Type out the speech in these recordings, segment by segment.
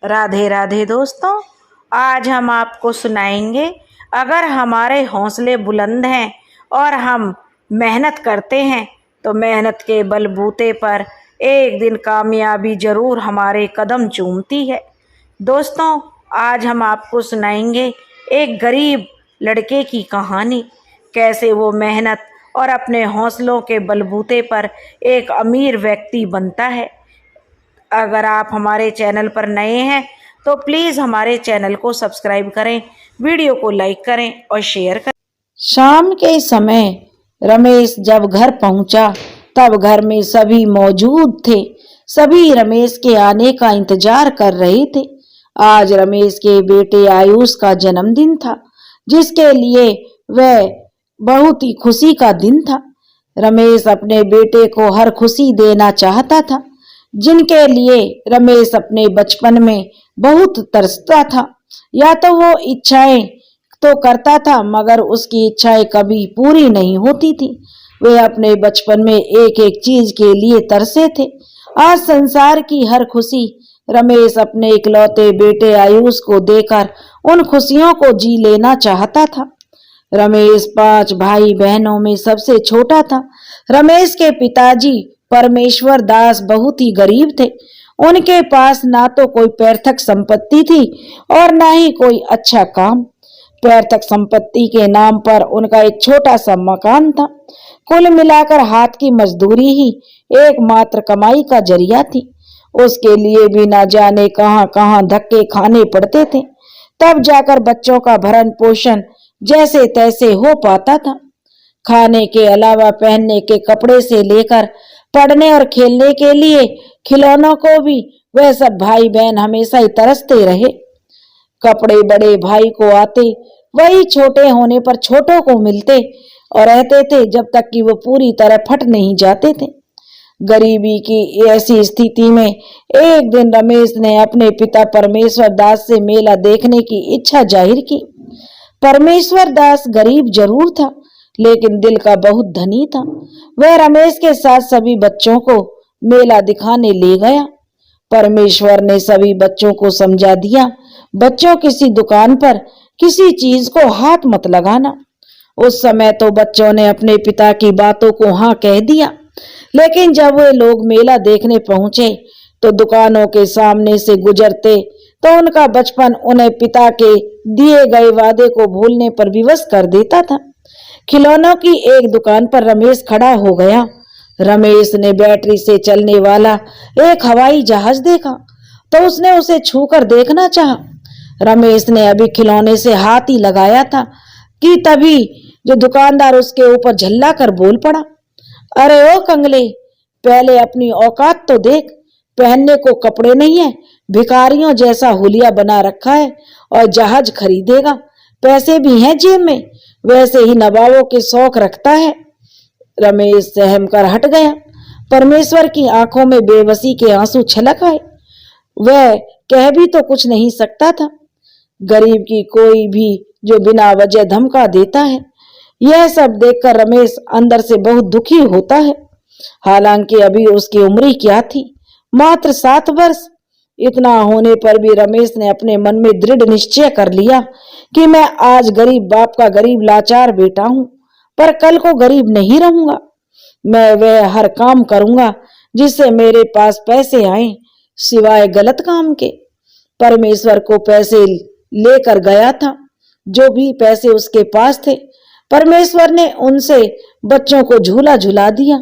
राधे राधे दोस्तों, आज हम आपको सुनाएंगे। अगर हमारे हौसले बुलंद हैं और हम मेहनत करते हैं तो मेहनत के बलबूते पर एक दिन कामयाबी जरूर हमारे कदम चूमती है। दोस्तों, आज हम आपको सुनाएंगे एक गरीब लड़के की कहानी। कैसे वो मेहनत और अपने हौसलों के बलबूते पर एक अमीर व्यक्ति बनता है। अगर आप हमारे चैनल पर नए हैं तो प्लीज़ हमारे चैनल को सब्सक्राइब करें, वीडियो को लाइक करें और शेयर करें। शाम के समय रमेश जब घर पहुंचा तब घर में सभी मौजूद थे। सभी रमेश के आने का इंतजार कर रहे थे। आज रमेश के बेटे आयुष का जन्मदिन था, जिसके लिए वह बहुत ही खुशी का दिन था। रमेश अपने बेटे को हर खुशी देना चाहता था, जिनके लिए रमेश अपने बचपन में बहुत तरसता था। या तो वो इच्छाएं तो करता था, मगर उसकी इच्छाएं कभी पूरी नहीं होती थी। वे अपने बचपन में एक एक चीज के लिए तरसे थे। आज संसार की हर खुशी रमेश अपने इकलौते बेटे आयुष को देकर उन खुशियों को जी लेना चाहता था। रमेश 5 भाई बहनों में सबसे छोटा था। रमेश के पिताजी परमेश्वर दास बहुत ही गरीब थे। उनके पास ना तो कोई पैतृक संपत्ति थी और ना ही कोई अच्छा काम। पैतृक संपत्ति के नाम पर उनका एक छोटा सा मकान था। कुल मिलाकर हाथ की मजदूरी ही एकमात्र कमाई का जरिया थी। उसके लिए भी ना जाने कहां कहां धक्के खाने पड़ते थे, तब जाकर बच्चों का भरण पोषण जैसे तैसे हो पाता था। खाने के अलावा पहनने के कपड़े से लेकर पढ़ने और खेलने के लिए खिलौनों को भी वह सब भाई बहन हमेशा ही तरसते रहे। कपड़े बड़े भाई को आते, वही छोटे होने पर छोटों को मिलते और रहते थे जब तक कि वो पूरी तरह फट नहीं जाते थे। गरीबी की ऐसी स्थिति में एक दिन रमेश ने अपने पिता परमेश्वर दास से मेला देखने की इच्छा जाहिर की। परमेश्वर दास गरीब जरूर था, लेकिन दिल का बहुत धनी था। वह रमेश के साथ सभी बच्चों को मेला दिखाने ले गया। परमेश्वर ने सभी बच्चों को समझा दिया, बच्चों किसी दुकान पर किसी चीज को हाथ मत लगाना। उस समय तो बच्चों ने अपने पिता की बातों को हाँ कह दिया, लेकिन जब वे लोग मेला देखने पहुंचे तो दुकानों के सामने से गुजरते तो उनका बचपन उन्हें पिता के दिए गए वादे को भूलने पर विवश कर देता था। खिलौनों की एक दुकान पर रमेश खड़ा हो गया। रमेश ने बैटरी से चलने वाला एक हवाई जहाज देखा तो उसने उसे छूकर देखना चाहा। रमेश ने अभी खिलौने से हाथ ही लगाया था कि तभी जो दुकानदार उसके ऊपर झल्ला कर बोल पड़ा, अरे ओ कंगले, पहले अपनी औकात तो देख। पहनने को कपड़े नहीं है, भिखारियों जैसा हुलिया बना रखा है और जहाज खरीदेगा। पैसे भी हैं जेब में, वैसे ही नवाबों के शौक रखता है। रमेश सहम कर हट गया। परमेश्वर की आंखों में बेबसी के आंसू छलक आए। वह कह भी तो कुछ नहीं सकता था। गरीब की कोई भी जो बिना वजह धमका देता है। यह सब देखकर रमेश अंदर से बहुत दुखी होता है। हालांकि अभी उसकी उम्र क्या थी, मात्र 7 वर्ष। इतना होने पर भी रमेश ने अपने मन में दृढ़ निश्चय कर लिया कि मैं आज गरीब बाप का गरीब लाचार बेटा हूं, पर कल को गरीब नहीं रहूंगा। मैं वह हर काम करूंगा जिससे मेरे पास पैसे आए, सिवाय गलत काम के। परमेश्वर को पैसे लेकर गया था, जो भी पैसे उसके पास थे परमेश्वर ने उनसे बच्चों को झूला झुला दिया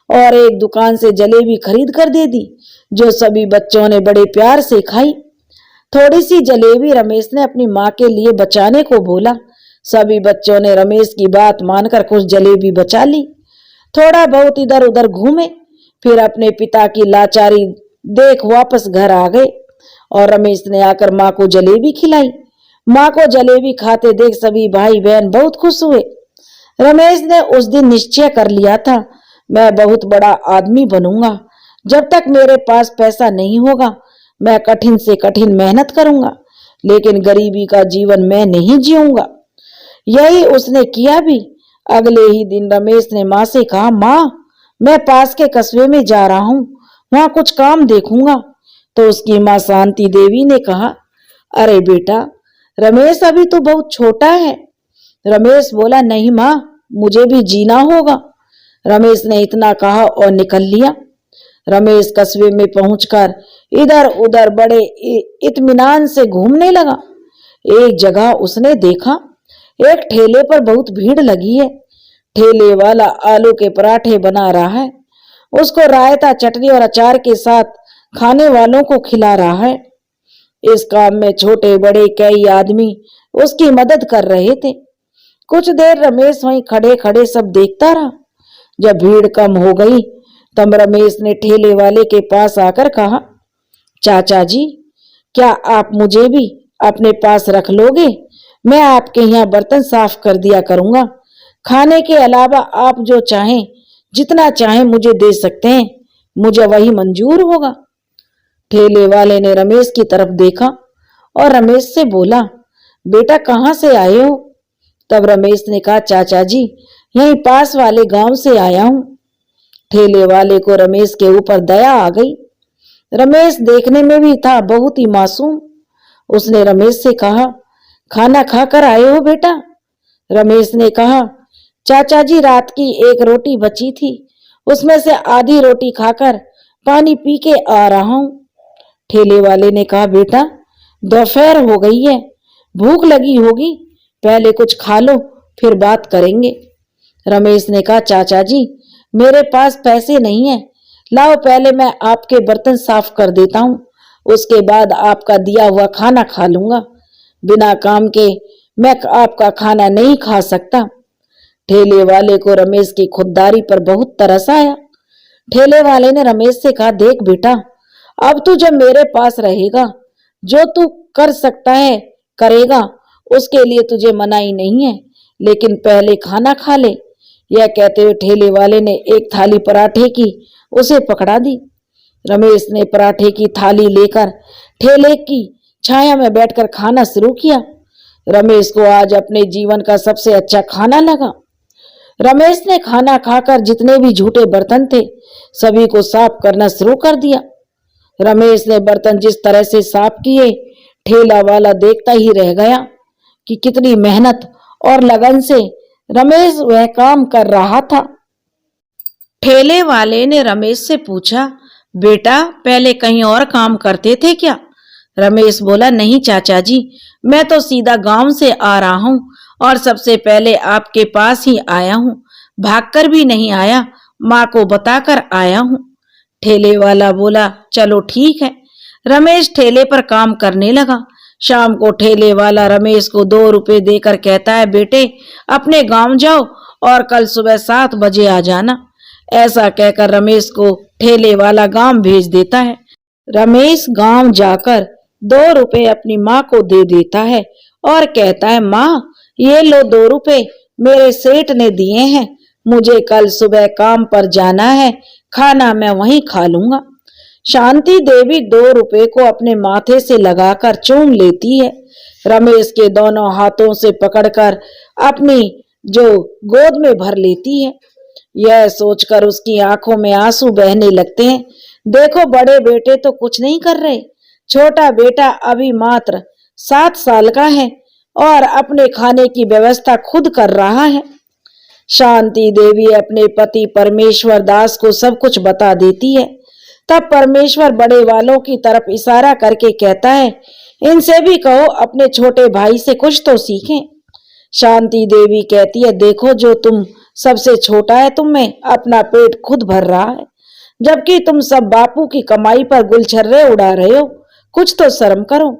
और एक दुकान से जलेबी खरीद कर दे दी, जो सभी बच्चों ने बड़े प्यार से खाई। थोड़ी सी जलेबी रमेश ने अपनी माँ के लिए बचाने को बोला। सभी बच्चों ने रमेश की बात मानकर कुछ जलेबी बचा ली। थोड़ा बहुत इधर उधर घूमे, फिर अपने पिता की लाचारी देख वापस घर आ गए और रमेश ने आकर माँ को जलेबी खिलाई। माँ को जलेबी खाते देख सभी भाई बहन बहुत खुश हुए। रमेश ने उस दिन निश्चय कर लिया था, मैं बहुत बड़ा आदमी बनूंगा। जब तक मेरे पास पैसा नहीं होगा मैं कठिन से कठिन मेहनत करूंगा, लेकिन गरीबी का जीवन मैं नहीं जीऊंगा। यही उसने किया भी। अगले ही दिन रमेश ने माँ से कहा, माँ, मैं पास के कस्बे में जा रहा हूँ, वहां कुछ काम देखूंगा। तो उसकी माँ शांति देवी ने कहा, अरे बेटा, रमेश अभी तो बहुत छोटा है। रमेश बोला, नहीं माँ, मुझे भी जीना होगा। रमेश ने इतना कहा और निकल लिया। रमेश कस्बे में पहुंचकर इधर उधर बड़े इत्मीनान से घूमने लगा। एक जगह उसने देखा एक ठेले पर बहुत भीड़ लगी है। ठेले वाला आलू के पराठे बना रहा है। उसको रायता, चटनी और अचार के साथ खाने वालों को खिला रहा है। इस काम में छोटे बड़े कई आदमी उसकी मदद कर रहे थे। कुछ देर रमेश वहीं खड़े खड़े सब देखता रहा। जब भीड़ कम हो गई तब रमेश ने ठेले वाले के पास आकर कहा, चाचा जी, क्या आप मुझे भी अपने पास रख लोगे? मैं आपके यहाँ बर्तन साफ कर दिया करूंगा। खाने के अलावा आप जो चाहें, जितना चाहें मुझे दे सकते हैं, मुझे वही मंजूर होगा। ठेले वाले ने रमेश की तरफ देखा और रमेश से बोला, बेटा कहाँ से आए हो? तब रमेश ने कहा, चाचा जी, यहीं पास वाले गांव से आया हूं। ठेले वाले को रमेश के ऊपर दया आ गई। रमेश देखने में भी था बहुत ही मासूम। उसने रमेश से कहा, खाना खाकर आए हो बेटा? रमेश ने कहा, चाचा जी, रात की एक रोटी बची थी, उसमें से आधी रोटी खाकर पानी पी के आ रहा हूं। ठेले वाले ने कहा, बेटा दोपहर हो गई है, भूख लगी होगी, पहले कुछ खा लो फिर बात करेंगे। रमेश ने कहा, चाचा जी, मेरे पास पैसे नहीं है, लाओ पहले मैं आपके बर्तन साफ कर देता हूँ, उसके बाद आपका दिया हुआ खाना खा लूंगा। बिना काम के मैं आपका खाना नहीं खा सकता। ठेले वाले को रमेश की खुददारी पर बहुत तरस आया। ठेले वाले ने रमेश से कहा, देख बेटा, अब तू जब मेरे पास रहेगा, जो तू कर सकता है करेगा, उसके लिए तुझे मनाही नहीं है, लेकिन पहले खाना खा ले। यह कहते हुए ठेले वाले ने एक थाली पराठे की उसे पकड़ा दी। रमेश ने पराठे की थाली लेकर ठेले की छाया में बैठकर खाना शुरू किया। रमेश को आज अपने जीवन का सबसे अच्छा खाना लगा। रमेश ने खाना खाकर जितने भी झूठे बर्तन थे सभी को साफ करना शुरू कर दिया। रमेश ने बर्तन जिस तरह से साफ किए, ठेला वाला देखता ही रह गया कि कितनी मेहनत और लगन से रमेश वह काम कर रहा था। ठेले वाले ने रमेश से पूछा, बेटा पहले कहीं और काम करते थे क्या? रमेश बोला, नहीं चाचा जी, मैं तो सीधा गांव से आ रहा हूँ और सबसे पहले आपके पास ही आया हूँ, भागकर भी नहीं आया, माँ को बताकर आया हूँ। ठेले वाला बोला, चलो ठीक है। रमेश ठेले पर काम करने लगा। शाम को ठेले वाला रमेश को 2 रुपए देकर कहता है, बेटे अपने गांव जाओ और कल सुबह 7 बजे आ जाना। ऐसा कहकर रमेश को ठेले वाला गांव भेज देता है। रमेश गांव जाकर 2 रुपए अपनी माँ को दे देता है और कहता है, माँ ये लो 2 रुपए मेरे सेठ ने दिए हैं, मुझे कल सुबह काम पर जाना है, खाना मैं वहीं खा लूंगा। शांति देवी 2 रुपए को अपने माथे से लगाकर चूम लेती है। रमेश के दोनों हाथों से पकड़कर अपनी जो गोद में भर लेती है। यह सोचकर उसकी आंखों में आंसू बहने लगते हैं। देखो बड़े बेटे तो कुछ नहीं कर रहे, छोटा बेटा अभी मात्र 7 साल का है और अपने खाने की व्यवस्था खुद कर रहा है। शांति देवी अपने पति परमेश्वर दास को सब कुछ बता देती है। तब परमेश्वर बड़े वालों की तरफ इशारा करके कहता है, इनसे भी कहो अपने छोटे भाई से कुछ तो सीखें। शांति देवी कहती है, देखो जो तुम सबसे छोटा है, तुम में अपना पेट खुद भर रहा है, जबकि तुम सब बापू की कमाई पर गुलछर्रे उड़ा रहे हो, कुछ तो शर्म करो।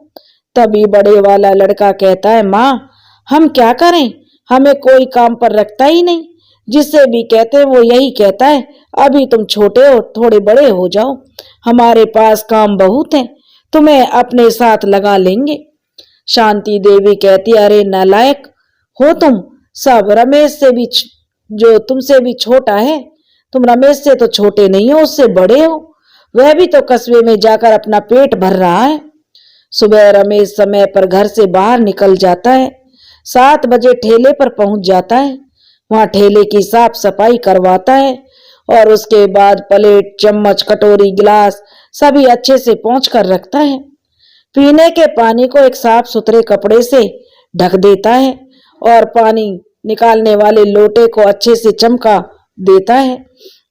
तभी बड़े वाला लड़का कहता है, माँ हम क्या करें, हमें कोई काम पर रखता ही नहीं, जिससे भी कहते वो यही कहता है अभी तुम छोटे हो, थोड़े बड़े हो जाओ, हमारे पास काम बहुत है, तुम्हें अपने साथ लगा लेंगे। शांति देवी कहती, अरे नालायक हो तुम सब, रमेश से भी जो तुमसे भी छोटा है, तुम रमेश से तो छोटे नहीं हो, उससे बड़े हो, वह भी तो कस्बे में जाकर अपना पेट भर रहा है। सुबह रमेश समय पर घर से बाहर निकल जाता है। 7 बजे ठेले पर पहुंच जाता है। वहां ठेले की साफ सफाई करवाता है और उसके बाद प्लेट, चम्मच, कटोरी, गिलास सभी अच्छे से पोंछ कर रखता है। पीने के पानी को एक साफ सुथरे कपड़े से ढक देता है और पानी निकालने वाले लोटे को अच्छे से चमका देता है।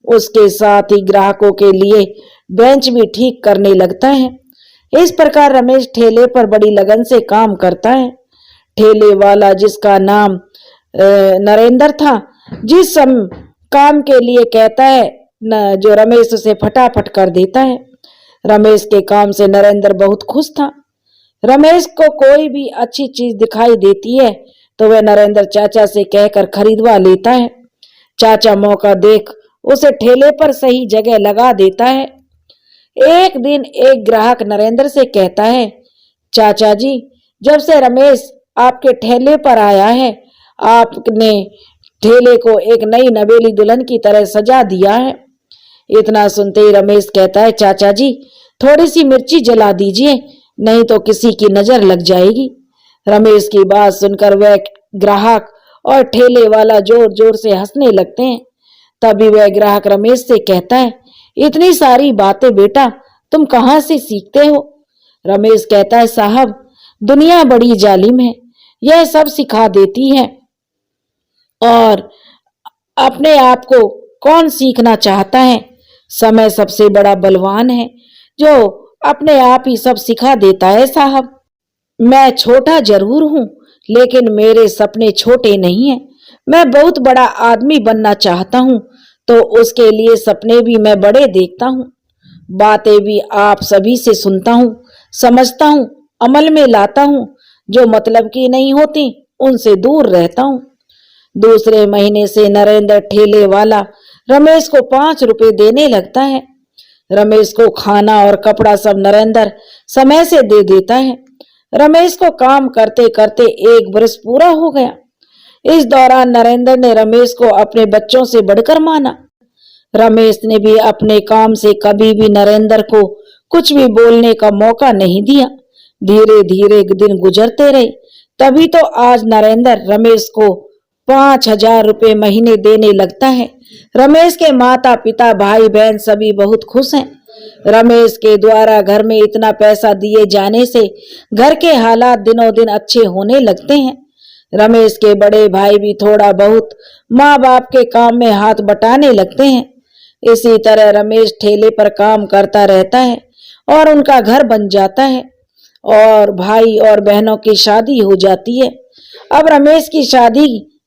उसके साथ ही ग्राहकों के लिए बेंच भी ठीक करने लगता है। इस प्रकार रमेश ठेले पर बड़ी लगन से काम करता है। ठेले वाला, जिसका नाम नरेंद्र था, जिस काम के लिए कहता है जो रमेश उसे फटाफट कर देता है। रमेश के काम से नरेंद्र बहुत खुश था। रमेश को कोई भी अच्छी चीज दिखाई देती है तो वह नरेंद्र चाचा से कहकर खरीदवा लेता है। चाचा मौका देख उसे ठेले पर सही जगह लगा देता है। एक दिन एक ग्राहक नरेंद्र से कहता है, चाचा जी, जब से रमेश आपके ठेले पर आया है, आपने ठेले को एक नई नवेली दुल्हन की तरह सजा दिया है। इतना सुनते ही रमेश कहता है, चाचा जी, थोड़ी सी मिर्ची जला दीजिए, नहीं तो किसी की नजर लग जाएगी। रमेश की बात सुनकर वह ग्राहक और ठेले वाला जोर जोर से हंसने लगते हैं। तभी वह ग्राहक रमेश से कहता है, इतनी सारी बातें बेटा तुम कहाँ से सीखते हो? रमेश कहता है, साहब, दुनिया बड़ी जालिम है, यह सब सिखा देती है और अपने आप को कौन सीखना चाहता है? समय सबसे बड़ा बलवान है जो अपने आप ही सब सिखा देता है। साहब, मैं छोटा जरूर हूँ, लेकिन मेरे सपने छोटे नहीं हैं। मैं बहुत बड़ा आदमी बनना चाहता हूँ, तो उसके लिए सपने भी मैं बड़े देखता हूँ। बातें भी आप सभी से सुनता हूँ, समझता हूँ, अमल में लाता हूँ। जो मतलब की नहीं होती उनसे दूर रहता हूँ। दूसरे महीने से नरेंद्र ठेले वाला रमेश को 5 रुपए देने लगता है। रमेश को खाना और कपड़ा सब नरेंद्र समय से दे देता है। रमेश को काम करते करते 1 वर्ष पूरा हो गया। इस दौरान नरेंद्र ने रमेश को अपने बच्चों से बढ़कर माना। रमेश ने भी अपने काम से कभी भी नरेंद्र को कुछ भी बोलने का मौका नहीं दिया। धीरे धीरे दिन गुजरते रहे, तभी तो आज नरेंद्र रमेश को 5,000 रुपए महीने देने लगता है। रमेश के माता पिता, भाई बहन सभी बहुत खुश हैं। रमेश के द्वारा घर में इतना पैसा दिए जाने से घर के हालात दिनों दिन अच्छे होने लगते हैं। रमेश के बड़े भाई भी थोड़ा बहुत माँ बाप के काम में हाथ बटाने लगते हैं। इसी तरह रमेश ठेले पर काम करता रहता है और उनका घर बन जाता है और भाई और बहनों की शादी हो जाती है। अब रमेश की शादी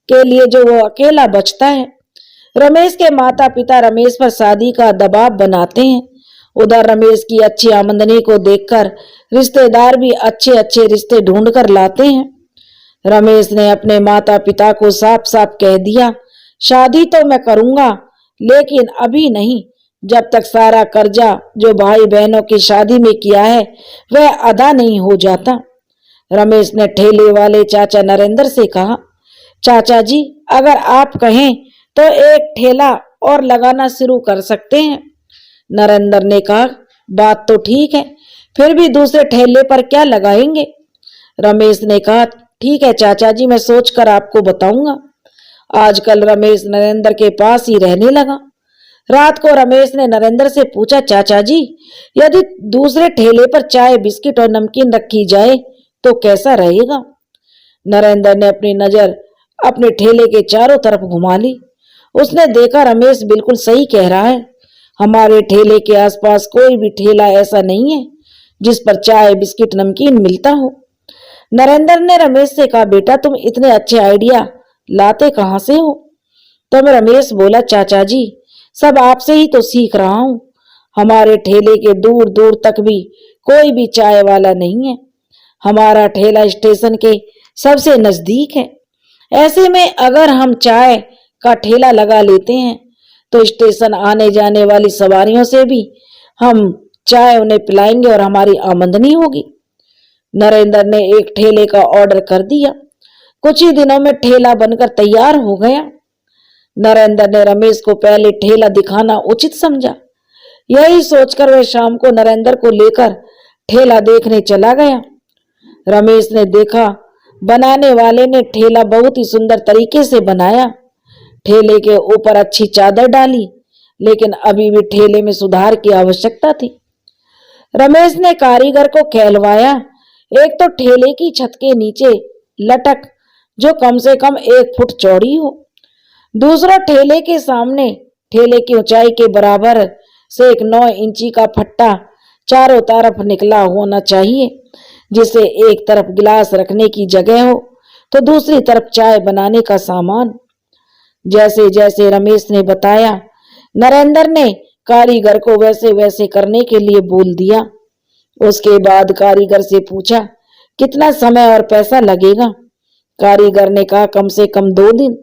के लिए जो वो अकेला बचता है। रमेश के माता पिता रमेश पर शादी का दबाव बनाते हैं। उधर रमेश की अच्छी आमदनी को देखकर रिश्तेदार भी अच्छे अच्छे रिश्ते ढूंढ कर लाते हैं। रमेश ने अपने माता पिता को साफ साफ कह दिया, शादी तो मैं करूंगा, लेकिन अभी नहीं, जब तक सारा कर्जा जो भाई बहनों की शादी में किया है वह अदा नहीं हो जाता। रमेश ने ठेले वाले चाचा नरेंद्र से कहा, चाचा जी, अगर आप कहें तो एक ठेला और लगाना शुरू कर सकते हैं। नरेंद्र ने कहा, बात तो ठीक है, फिर भी दूसरे ठेले पर क्या लगाएंगे? रमेश ने कहा, ठीक है चाचा जी, मैं सोचकर आपको बताऊंगा। आजकल रमेश नरेंद्र के पास ही रहने लगा। रात को रमेश ने नरेंद्र से पूछा, चाचा जी, यदि दूसरे ठेले पर चाय, बिस्किट और नमकीन रखी जाए तो कैसा रहेगा? नरेंद्र ने अपनी नजर अपने ठेले के चारों तरफ घुमा ली। उसने देखा रमेश बिल्कुल सही कह रहा है। हमारे ठेले के आसपास कोई भी ठेला ऐसा नहीं है जिस पर चाय, बिस्किट, नमकीन मिलता हो। नरेंद्र ने रमेश से कहा, बेटा तुम इतने अच्छे आइडिया लाते कहाँ से हो? तब रमेश बोला, चाचा जी, सब आपसे ही तो सीख रहा हूँ। हमारे ठेले के दूर दूर तक भी कोई भी चाय वाला नहीं है। हमारा ठेला स्टेशन के सबसे नजदीक है। ऐसे में अगर हम चाय का ठेला लगा लेते हैं तो स्टेशन आने जाने वाली सवारियों से भी हम चाय उन्हें पिलाएंगे और हमारी आमदनी होगी। नरेंद्र ने एक ठेले का ऑर्डर कर दिया। कुछ ही दिनों में ठेला बनकर तैयार हो गया। नरेंद्र ने रमेश को पहले ठेला दिखाना उचित समझा। यही सोचकर वह शाम को नरेंद्र को लेकर ठेला देखने चला गया। रमेश ने देखा बनाने वाले ने ठेला बहुत ही सुंदर तरीके से बनाया। ठेले के ऊपर अच्छी चादर डाली, लेकिन अभी भी ठेले में सुधार की आवश्यकता थी। रमेश ने कारीगर को कहलवाया, एक तो ठेले की छत के नीचे लटक जो कम से कम 1 फुट चौड़ी हो, दूसरा ठेले के सामने ठेले की ऊंचाई के बराबर से एक 9 इंची का फट्टा चारों तरफ निकला होना चाहिए, जिसे एक तरफ गिलास रखने की जगह हो तो दूसरी तरफ चाय बनाने का सामान। जैसे जैसे रमेश ने बताया, नरेंद्र ने कारीगर को वैसे वैसे करने के लिए बोल दिया। उसके बाद कारीगर से पूछा, कितना समय और पैसा लगेगा? कारीगर ने कहा, कम से कम 2 दिन।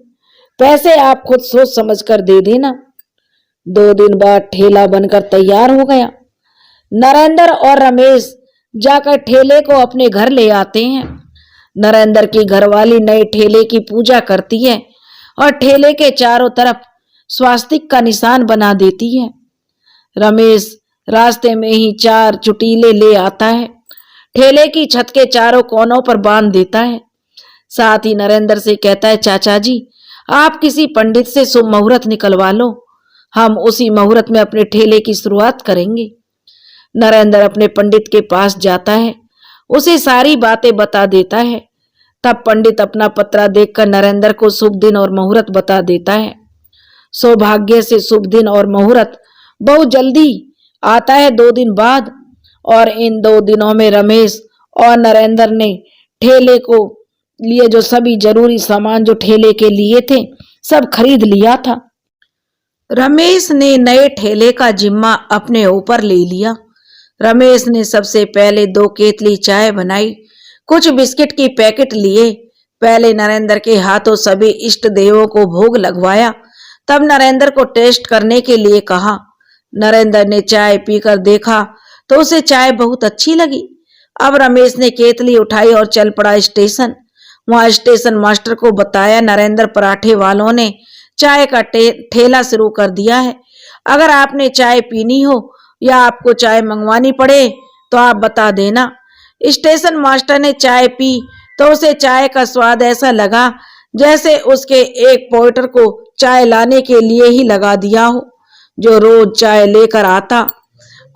पैसे आप खुद सोच समझ कर दे देना। 2 दिन बाद ठेला बनकर तैयार हो गया। नरेंद्र और रमेश जाकर ठेले को अपने घर ले आते हैं। नरेंद्र की घरवाली नए ठेले की पूजा करती है और ठेले के चारों तरफ स्वास्तिक का निशान बना देती है। रमेश रास्ते में ही 4 चुटीले ले आता है, ठेले की छत के चारों कोनों पर बांध देता है। साथ ही नरेंद्र से कहता है, चाचा जी, आप किसी पंडित से शुभ मुहूर्त निकलवा लो, हम उसी मुहूर्त में अपने ठेले की शुरुआत करेंगे। नरेंद्र अपने पंडित के पास जाता है, उसे सारी बातें बता देता है। तब पंडित अपना पत्रा देखकर नरेंद्र को शुभ दिन और मुहूर्त बता देता है। सौभाग्य से शुभ दिन और मुहूर्त बहुत जल्दी आता है 2 दिन बाद, और इन 2 दिनों में रमेश और नरेंद्र ने ठेले को लिए जो सभी जरूरी सामान जो ठेले के लिए थे सब खरीद लिया था। रमेश ने नए ठेले का जिम्मा अपने ऊपर ले लिया। रमेश ने सबसे पहले 2 केतली चाय बनाई, कुछ बिस्किट की पैकेट लिए। पहले नरेंद्र के हाथों सभी इष्ट देवों को भोग लगवाया, तब नरेंद्र को टेस्ट करने के लिए कहा। नरेंद्र ने चाय पीकर देखा तो उसे चाय बहुत अच्छी लगी। अब रमेश ने केतली उठाई और चल पड़ा स्टेशन। वहां स्टेशन मास्टर को बताया, नरेंद्र पराठे वालों ने चाय का ठेला शुरू कर दिया है। अगर आपने चाय पीनी हो या आपको चाय मंगवानी पड़े तो आप बता देना। स्टेशन मास्टर ने चाय पी तो उसे चाय का स्वाद ऐसा लगा जैसे उसके एक पोर्टर को चाय लाने के लिए ही लगा दिया हो, जो रोज चाय लेकर आता।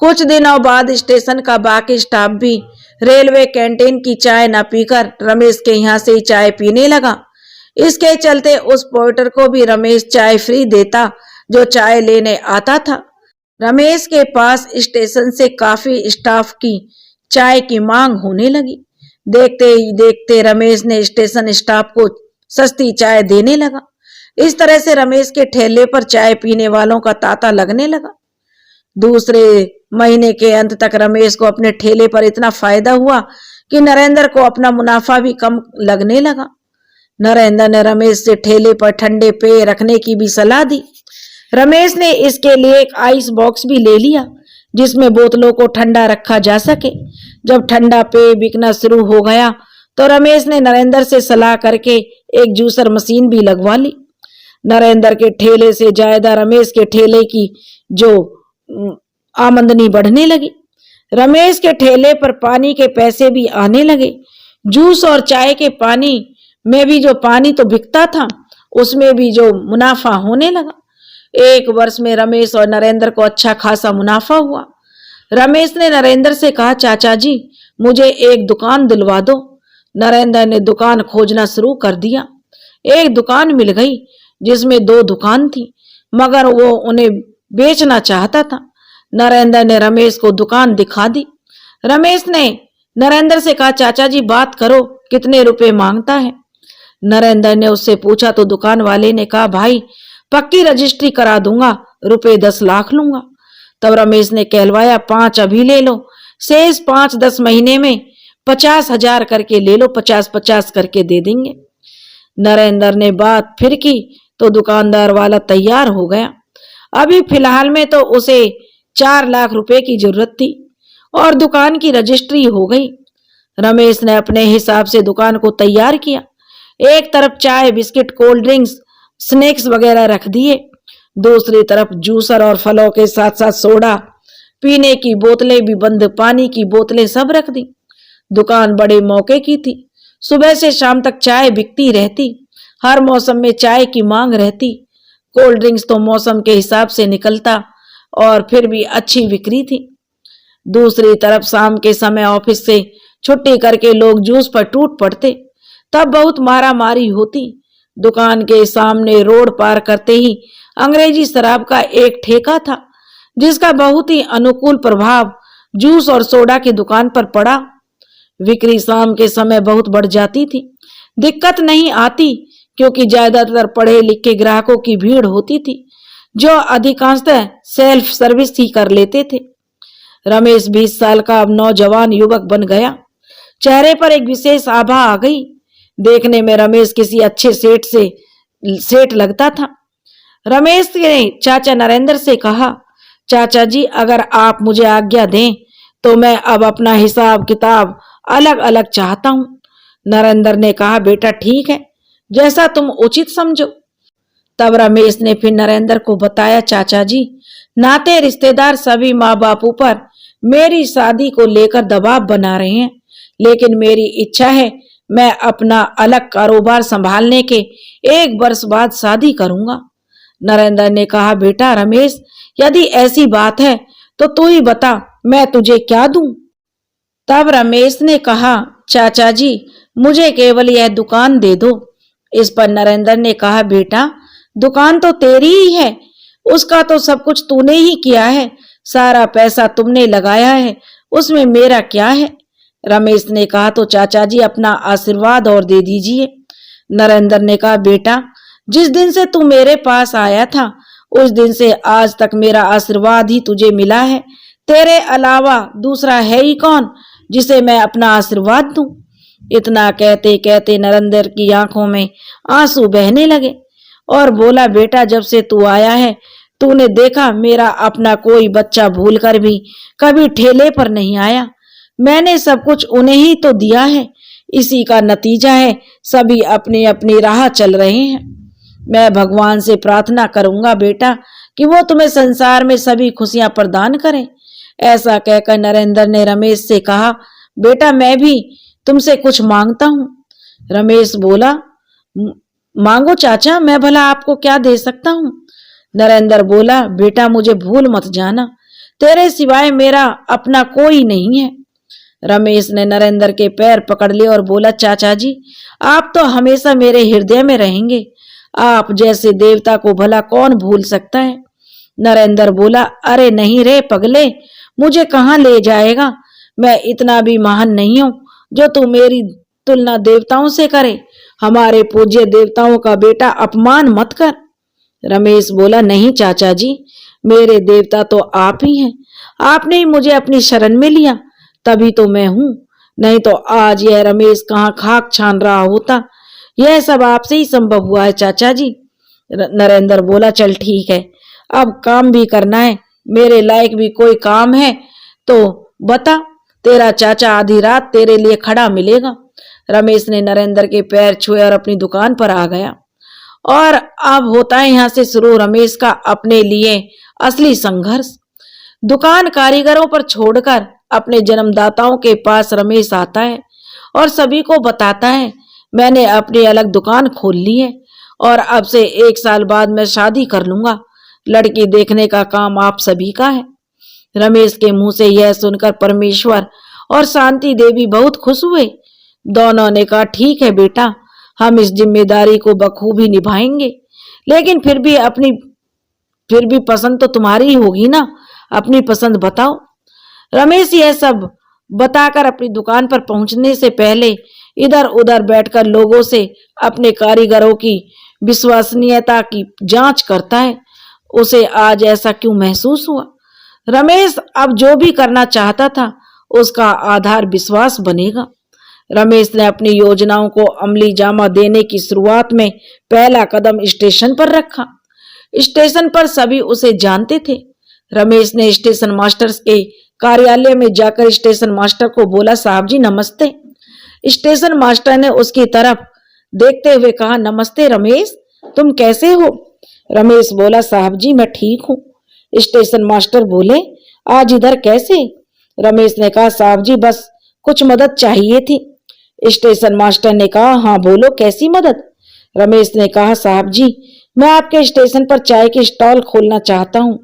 कुछ दिनों बाद स्टेशन का बाकी स्टाफ भी रेलवे कैंटीन की चाय न पीकर रमेश के यहाँ से ही चाय पीने लगा। इसके चलते उस पोर्टर को भी रमेश चाय फ्री देता जो चाय लेने आता था। रमेश के पास स्टेशन से काफी स्टाफ की चाय की मांग होने लगी। देखते ही देखते रमेश ने स्टेशन स्टाफ को सस्ती चाय देने लगा। इस तरह से रमेश के ठेले पर चाय पीने वालों का तांता लगने लगा। दूसरे महीने के अंत तक रमेश को अपने ठेले पर इतना फायदा हुआ कि नरेंद्र को अपना मुनाफा भी कम लगने लगा। नरेंद्र ने रमेश से ठेले पर ठंडे पेय रखने की भी सलाह दी। रमेश ने इसके लिए एक आइस बॉक्स भी ले लिया जिसमें बोतलों को ठंडा रखा जा सके। जब ठंडा पेय बिकना शुरू हो गया तो रमेश ने नरेंद्र से सलाह करके एक जूसर मशीन भी लगवा ली। नरेंद्र के ठेले से ज्यादा रमेश के ठेले की जो आमदनी बढ़ने लगी। रमेश के ठेले पर पानी के पैसे भी आने लगे। जूस और चाय के पानी में भी जो पानी तो बिकता था उसमें भी जो मुनाफा होने लगा। 1 वर्ष में रमेश और नरेंद्र को अच्छा खासा मुनाफा हुआ। रमेश ने नरेंद्र से कहा, चाचा जी, मुझे एक दुकान दिलवा दो। नरेंद्र ने दुकान खोजना शुरू कर दिया। एक दुकान मिल गई जिसमें 2 दुकान थी, मगर वो उन्हें बेचना चाहता था। नरेंद्र ने रमेश को दुकान दिखा दी। रमेश ने नरेंद्र से कहा, चाचा जी, बात करो, कितने रुपए मांगता है? नरेंद्र ने उससे पूछा तो दुकान वाले ने कहा, भाई, पक्की रजिस्ट्री करा दूंगा, रुपए 10 लाख लूंगा। तब रमेश ने कहलवाया, 5 अभी ले लो, शेष 5 10 महीने में 50,000 करके ले लो, 50-50 करके दे देंगे। नरेंद्र ने बात फिर की तो दुकानदार वाला तैयार हो गया। अभी फिलहाल में तो उसे 4 लाख रुपए की जरूरत थी और दुकान की रजिस्ट्री हो गई। रमेश ने अपने हिसाब से दुकान को तैयार किया। एक तरफ चाय, बिस्किट, कोल्ड ड्रिंक्स, स्नैक्स वगैरह रख दिए, दूसरी तरफ जूसर और फलों के साथ साथ सोडा, पीने की बोतलें भी बंद, पानी की बोतलें सब रख दी। दुकान बड़े मौके की थी। सुबह से शाम तक चाय बिकती रहती। हर मौसम में चाय की मांग रहती। कोल्ड ड्रिंक्स तो मौसम के हिसाब से निकलता और फिर भी अच्छी बिक्री थी। दूसरी तरफ शाम के समय ऑफिस से छुट्टी करके लोग जूस पर टूट पड़ते, तब बहुत मारा मारी होती। दुकान के सामने रोड पार करते ही अंग्रेजी शराब का एक ठेका था, जिसका बहुत ही अनुकूल प्रभाव जूस और सोडा की दुकान पर पड़ा। बिक्री शाम के समय बहुत बढ़ जाती थी। दिक्कत नहीं आती क्योंकि ज्यादातर पढ़े लिखे ग्राहकों की भीड़ होती थी, जो अधिकांशतः सेल्फ सर्विस ही कर लेते थे। रमेश 20 साल का अब नौजवान युवक बन गया। चेहरे पर एक विशेष आभा आ गई। देखने में रमेश किसी अच्छे सेठ लगता था। रमेश ने चाचा नरेंद्र से कहा, चाचा जी अगर आप मुझे आज्ञा दें तो मैं अब अपना हिसाब किताब अलग अलग चाहता हूं। नरेंद्र ने कहा, बेटा ठीक है, जैसा तुम उचित समझो। तब रमेश ने फिर नरेंद्र को बताया, चाचा जी नाते रिश्तेदार सभी माँ बापू पर मेरी शादी को लेकर दबाव बना रहे हैं, लेकिन मेरी इच्छा है मैं अपना अलग कारोबार संभालने के 1 वर्ष बाद शादी करूंगा। नरेंद्र ने कहा, बेटा रमेश यदि ऐसी बात है तो तू ही बता, मैं तुझे क्या दूं। तब रमेश ने कहा, चाचा जी मुझे केवल यह दुकान दे दो। इस पर नरेंद्र ने कहा, बेटा दुकान तो तेरी ही है, उसका तो सब कुछ तूने ही किया है, सारा पैसा तुमने लगाया है, उसमें मेरा क्या है। रमेश ने कहा, तो चाचा जी अपना आशीर्वाद और दे दीजिए। नरेंद्र ने कहा, बेटा जिस दिन से तू मेरे पास आया था उस दिन से आज तक मेरा आशीर्वाद ही तुझे मिला है, तेरे अलावा दूसरा है ही कौन जिसे मैं अपना आशीर्वाद दूं। इतना कहते कहते नरेंद्र की आंखों में आंसू बहने लगे और बोला, बेटा जब से तू आया है तूने देखा मेरा अपना कोई बच्चा भूलकर भी कभी ठेले पर नहीं आया। मैंने सब कुछ उन्हें ही तो दिया है, इसी का नतीजा है सभी अपनी अपनी राह चल रहे हैं। मैं भगवान से प्रार्थना करूंगा बेटा कि वो तुम्हें संसार में सभी खुशियां प्रदान करें। ऐसा कहकर नरेंद्र ने रमेश से कहा, बेटा मैं भी तुमसे कुछ मांगता हूं। रमेश बोला, मांगो चाचा, मैं भला आपको क्या दे सकता हूं। नरेंद्र बोला, बेटा मुझे भूल मत जाना, तेरे सिवाय मेरा अपना कोई नहीं है। रमेश ने नरेंद्र के पैर पकड़ लिए और बोला, चाचा जी आप तो हमेशा मेरे हृदय में रहेंगे, आप जैसे देवता को भला कौन भूल सकता है। नरेंद्र बोला, अरे नहीं रे पगले, मुझे कहाँ ले जाएगा, मैं इतना भी महान नहीं हूं जो तू मेरी तुलना देवताओं से करे। हमारे पूज्य देवताओं का बेटा अपमान मत कर। रमेश बोला, नहीं चाचा जी, मेरे देवता तो आप ही हैं, आपने ही मुझे अपनी शरण में लिया तभी तो मैं हूं, नहीं तो आज यह रमेश कहाँ खाक छान रहा होता। यह सब आपसे ही संभव हुआ है चाचा जी। नरेंद्र बोला, चल ठीक है, अब काम भी करना है, मेरे लायक भी कोई काम है तो बता, तेरा चाचा आधी रात तेरे लिए खड़ा मिलेगा। रमेश ने नरेंद्र के पैर छुए और अपनी दुकान पर आ गया। और अब होता है यहां से शुरू रमेश का अपने लिए असली संघर्ष। दुकान कारीगरों पर छोड़कर अपने जन्मदाताओं के पास रमेश आता है और सभी को बताता है, मैंने अपनी अलग दुकान खोल ली है और अब से 1 साल बाद मैं शादी कर लूंगा, लड़की देखने का काम आप सभी का है। रमेश के मुंह से यह सुनकर परमेश्वर और शांति देवी बहुत खुश हुए। दोनों ने कहा, ठीक है बेटा, हम इस जिम्मेदारी को बखूबी निभाएंगे, लेकिन फिर भी पसंद तो तुम्हारी ही होगी ना, अपनी पसंद बताओ। रमेश यह सब बताकर अपनी दुकान पर पहुंचने से पहले इधर उधर बैठकर लोगों से अपने कारीगरों की विश्वसनीयता की जांच करता है। उसे आज ऐसा क्यों महसूस हुआ। रमेश अब जो भी करना चाहता था उसका आधार विश्वास बनेगा। रमेश ने अपनी योजनाओं को अमली जामा देने की शुरुआत में पहला कदम स्टेशन पर रखा। स्टेशन पर सभी उसे जानते थे। रमेश ने स्टेशन मास्टर के कार्यालय में जाकर स्टेशन मास्टर को बोला, साहब जी नमस्ते। स्टेशन मास्टर ने उसकी तरफ देखते हुए कहा, नमस्ते रमेश, तुम कैसे हो। रमेश बोला, साहब जी मैं ठीक हूँ। स्टेशन मास्टर बोले, आज इधर कैसे। रमेश ने कहा, साहब जी बस कुछ मदद चाहिए थी। स्टेशन मास्टर ने कहा, हाँ बोलो कैसी मदद। रमेश ने कहा, साहब जी मैं आपके स्टेशन पर चाय की स्टॉल खोलना चाहता हूँ।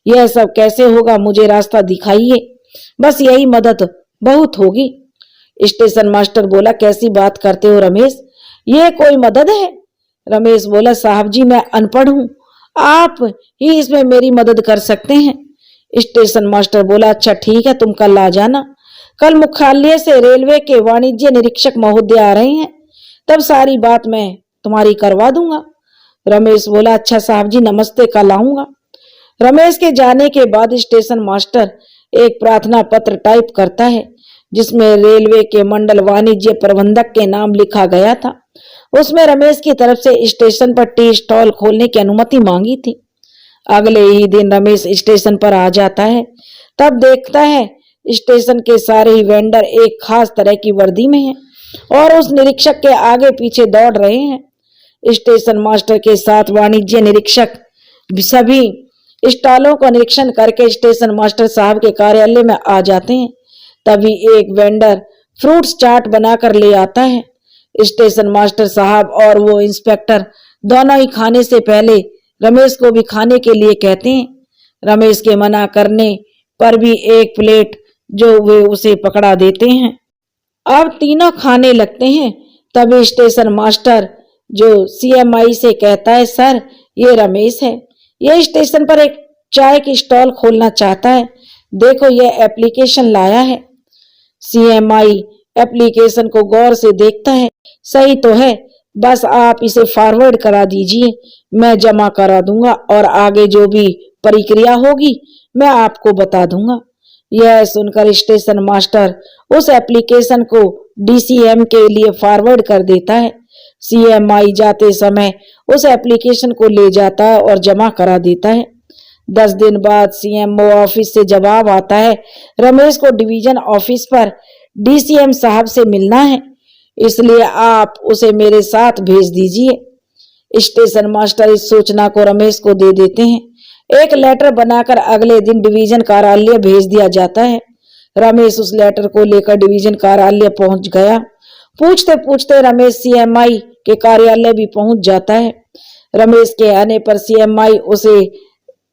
यह सब कैसे होगा, मुझे रास्ता दिखाइए, बस यही मदद बहुत होगी। स्टेशन मास्टर बोला, कैसी बात करते हो रमेश, ये कोई मदद है? रमेश बोला, साहब जी मैं अनपढ़ हूँ, आप ही इसमें मेरी मदद कर सकते हैं। स्टेशन मास्टर बोला, अच्छा ठीक है, तुम कल आ जाना। कल मुख्यालय से रेलवे के वाणिज्य निरीक्षक महोदय आ रहे हैं, तब सारी बात मैं तुम्हारी करवा दूंगा। रमेश बोला, अच्छा साहब जी नमस्ते, कल आऊंगा। रमेश के जाने के बाद स्टेशन मास्टर एक प्रार्थना पत्र टाइप करता है, जिसमें रेलवे के मंडल वाणिज्य प्रबंधक के नाम लिखा गया था। उसमें रमेश की तरफ से स्टेशन पर टी स्टॉल खोलने की अनुमति मांगी थी। अगले ही दिन रमेश स्टेशन पर आ जाता है, तब देखता है स्टेशन के सारे ही वेंडर एक खास तरह की वर्दी में हैं और उस निरीक्षक के आगे पीछे दौड़ रहे हैं। स्टेशन मास्टर के साथ वाणिज्य निरीक्षक सभी स्टॉलों का निरीक्षण करके स्टेशन मास्टर साहब के कार्यालय में आ जाते हैं। तभी एक वेंडर फ्रूट्स चाट बनाकर ले आता है। स्टेशन मास्टर साहब और वो इंस्पेक्टर दोनों ही खाने से पहले रमेश को भी खाने के लिए कहते हैं। रमेश के मना करने पर भी एक प्लेट जो वे उसे पकड़ा देते हैं। अब तीनों खाने लगते हैं। तभी स्टेशन मास्टर जो सीएमआई से कहता है, सर ये रमेश है, ये स्टेशन पर एक चाय की स्टॉल खोलना चाहता है, देखो ये एप्लीकेशन लाया है। सीएमआई एप्लीकेशन को गौर से देखता है, सही तो है, बस आप इसे फॉरवर्ड करा दीजिए, मैं जमा करा दूंगा और आगे जो भी प्रक्रिया होगी मैं आपको बता दूंगा। यह सुनकर स्टेशन मास्टर उस एप्लीकेशन को डीसीएम के लिए फॉरवर्ड कर देता है। सीएमआई जाते समय उस एप्लीकेशन को ले जाता है और जमा करा देता है। 10 दिन बाद सीएमओ ऑफिस से जवाब आता है, रमेश को डिवीजन ऑफिस पर डीसीएम साहब से मिलना है, इसलिए आप उसे मेरे साथ भेज दीजिए। स्टेशन मास्टर इस सूचना को रमेश को दे देते हैं। एक लेटर बनाकर अगले दिन डिवीजन कार्यालय भेज दिया जाता है। रमेश उस लेटर को लेकर डिवीजन कार्यालय पहुंच गया। पूछते पूछते रमेश सीएमआई के कार्यालय भी पहुंच जाता है। रमेश के आने पर सीएमआई उसे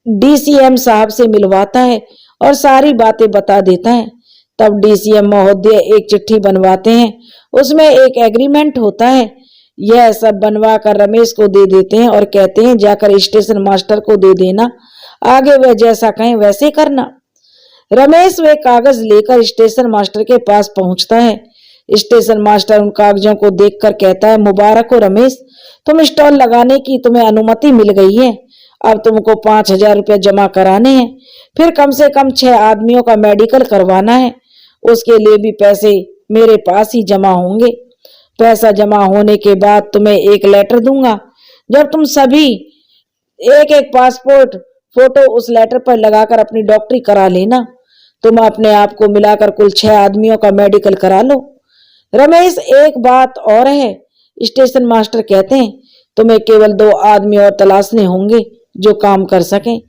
डीसीएम साहब से मिलवाता है और सारी बातें बता देता है। तब डीसीएम महोदय एक चिट्ठी बनवाते हैं, उसमें एक एग्रीमेंट होता है। यह सब बनवा कर रमेश को दे देते हैं और कहते हैं जाकर स्टेशन मास्टर को दे देना, आगे वह जैसा कहें वैसे करना। रमेश वे कागज लेकर स्टेशन मास्टर के पास पहुंचता है। स्टेशन मास्टर उन कागजों को देखकर कहता है, मुबारक हो रमेश, तुम स्टॉल लगाने की तुम्हें अनुमति मिल गई है। अब तुमको 5,000 रुपये जमा कराने हैं, फिर कम से कम 6 आदमियों का मेडिकल करवाना है, उसके लिए भी पैसे मेरे पास ही जमा होंगे। पैसा जमा होने के बाद तुम्हें एक लेटर दूंगा, जब तुम सभी एक एक पासपोर्ट फोटो उस लेटर पर लगाकर अपनी डॉक्टरी करा लेना। तुम अपने आप को मिलाकर कुल 6 आदमियों का मेडिकल करा लो। रमेश, एक बात और है, स्टेशन मास्टर कहते हैं, तुम्हें केवल 2 आदमी और तलाशने होंगे जो काम कर सकें,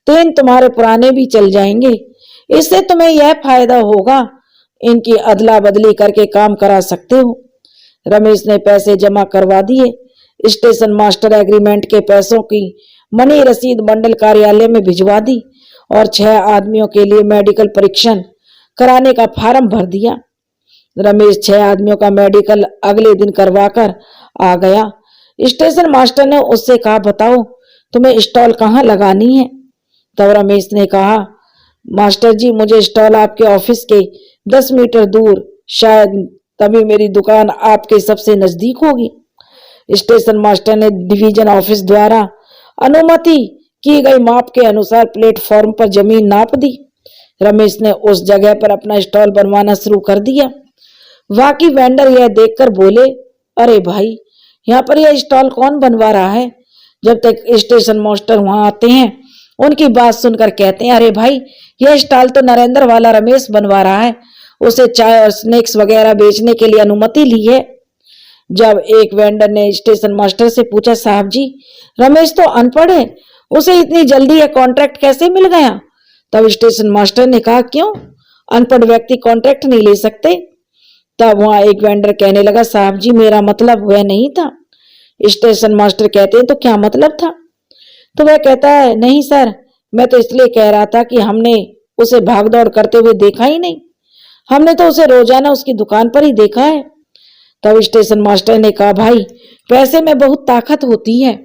3 तुम्हारे पुराने भी चल जाएंगे। इससे तुम्हें यह फायदा होगा, इनकी अदला बदली करके काम करा सकते हो। रमेश ने पैसे जमा करवा दिए। स्टेशन मास्टर एग्रीमेंट के पैसों की मनी रसीद मंडल कार्यालय में भिजवा दी और 6 आदमियों के लिए मेडिकल परीक्षण कराने का फार्म भर दिया। रमेश 6 आदमियों का मेडिकल अगले दिन करवाकर आ गया। स्टेशन मास्टर ने उससे कहा, बताओ तुम्हें स्टॉल कहाँ लगानी है? तब रमेश ने कहा, मास्टर जी मुझे स्टॉल आपके ऑफिस के 10 मीटर दूर, शायद तभी मेरी दुकान आपके सबसे नजदीक होगी। स्टेशन मास्टर ने डिवीजन ऑफिस द्वारा अनुमति की गई माप के अनुसार प्लेटफॉर्म पर जमीन नाप दी। रमेश ने उस जगह पर अपना स्टॉल बनवाना शुरू कर दिया। बाकी वेंडर यह देखकर बोले, अरे भाई, यहाँ पर यह स्टॉल कौन बनवा रहा है? जब तक स्टेशन मास्टर वहां आते हैं, उनकी बात सुनकर कहते हैं, अरे भाई, यह स्टॉल तो नरेंद्र वाला रमेश बनवा रहा है, उसे चाय और स्नैक्स वगैरह बेचने के लिए अनुमति ली है। जब एक वेंडर ने स्टेशन मास्टर से पूछा, साहब जी रमेश तो अनपढ़ है, उसे इतनी जल्दी यह कॉन्ट्रैक्ट कैसे मिल गया? तब स्टेशन मास्टर ने कहा, क्यों, अनपढ़ व्यक्ति कॉन्ट्रैक्ट नहीं ले सकते? तब वहां एक वेंडर कहने लगा, साहब जी मेरा मतलब वह नहीं था। स्टेशन मास्टर कहते हैं, तो क्या मतलब था? तो वह कहता है, नहीं सर, मैं तो इसलिए कह रहा था कि हमने उसे भागदौड़ करते हुए देखा ही नहीं, हमने तो उसे रोजाना उसकी दुकान पर ही देखा है। तब स्टेशन मास्टर ने कहा, भाई पैसे में बहुत ताकत होती है,